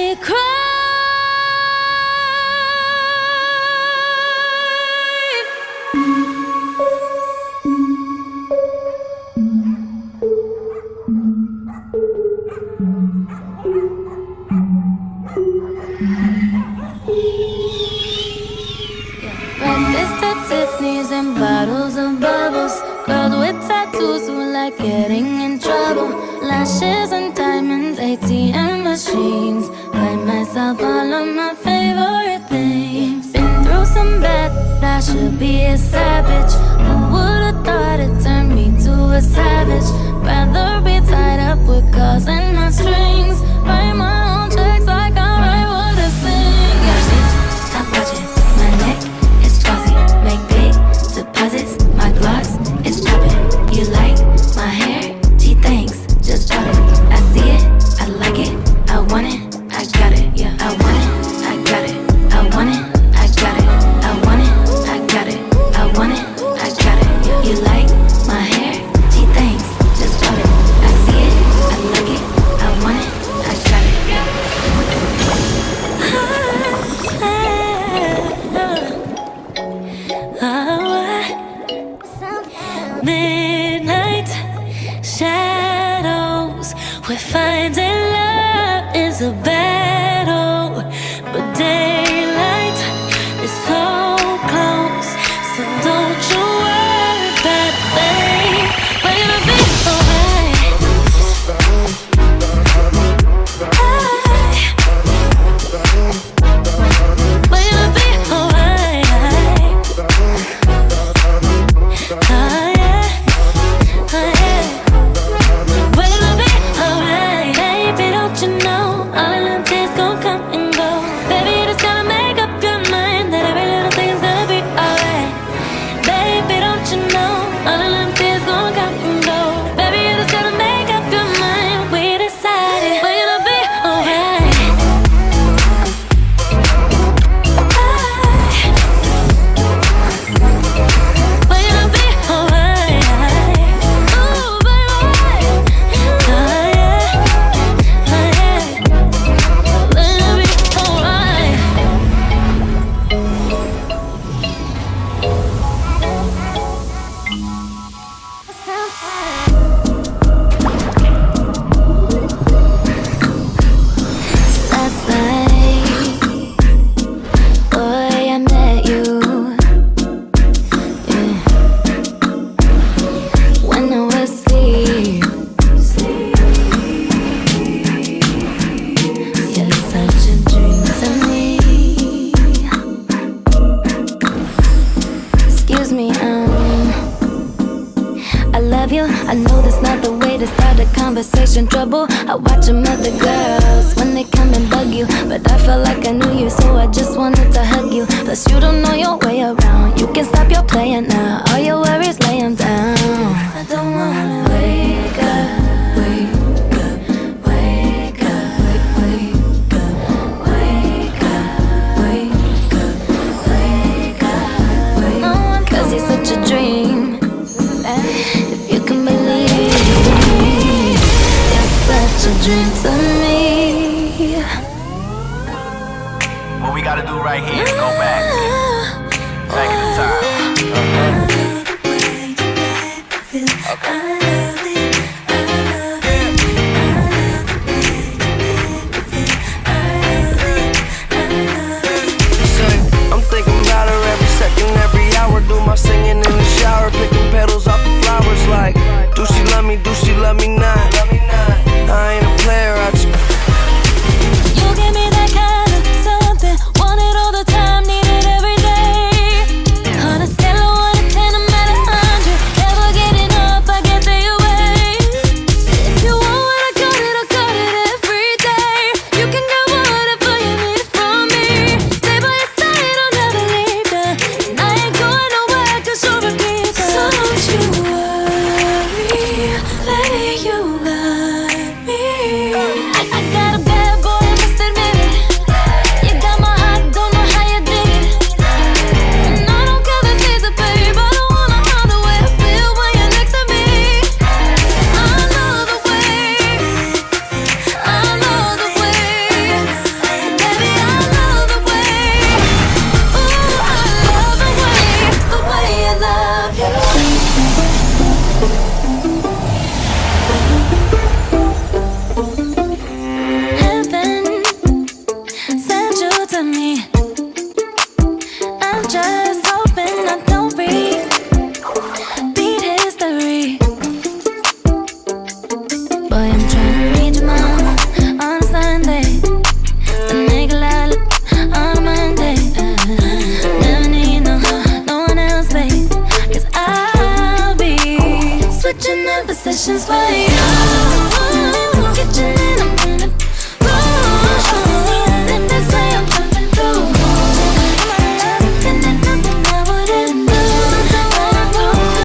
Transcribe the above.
me cry. Breakfast at Tiffany's and bottles of bubbles. Girls with tattoos who like getting in trouble. Lashes and diamonds, ATM machines. Buy myself all of my favorite things. Been through some bad, I should be a savage. Who would've thought it turned me to a savage? Rather be tied up with calls and my strings. Write my own checks like I write what I sing. Yeah, bitch, stop watching. My neck is glossy. Make big deposits. My gloss is chopping. You like my hair? Gee, thanks. Just bought it. I see it. I like it. I want it. I got it. Yeah, I want it. I got it. I want it. I got it. I want it. I got it. I want it. I got it. Yeah. You like my hair? Gee, thanks. Just bought it. I see it. I like it. I want it. I got it. Yeah. Midnight shadows. We're finding love is a battle, but daylight is so close. So don't you worry about a thing. We're gonna be alright. We're gonna be alright. Oh yeah, oh yeah. We're gonna be alright. Baby, don't you know all of them days gon' come and go. Baby, you just gotta make up your mind that every little thing's gonna be alright. Baby, don't you know all of them days gon' come and go. Baby, you just gotta make up your mind. We decided we're gonna be alright. We're gonna be alright. Ooh, baby. Oh yeah, oh yeah. We're gonna be alright. Last night, boy, I met you. Yeah. When I was asleep, you're such a dream to me. Excuse me, I love you. I know that's not the way to start a conversation. Trouble. I watch them other girls when they come and bug you, but I felt like I knew you, so I just wanted to hug you. Plus you don't know your way around. You can stop your playing now. All your worries lay 'em down. I don't wanna wake up, wake up, wake up, wake up, wake up, wake up, wake up, wake up. 'Cause you're such a dream. If you can believe, you're such a dream to me. What we gotta do right here is go back. Back in the time. I'm thinking about her every second, every hour. Do my singing in the shower, picking petals off the flowers. Like, do she love me? Do she love me not? I ain't a player. You give me that kind of something, want it all the time, need it every day. On a scale of 1 to 10, I'm at 100. Never getting up, I guess that positions for you.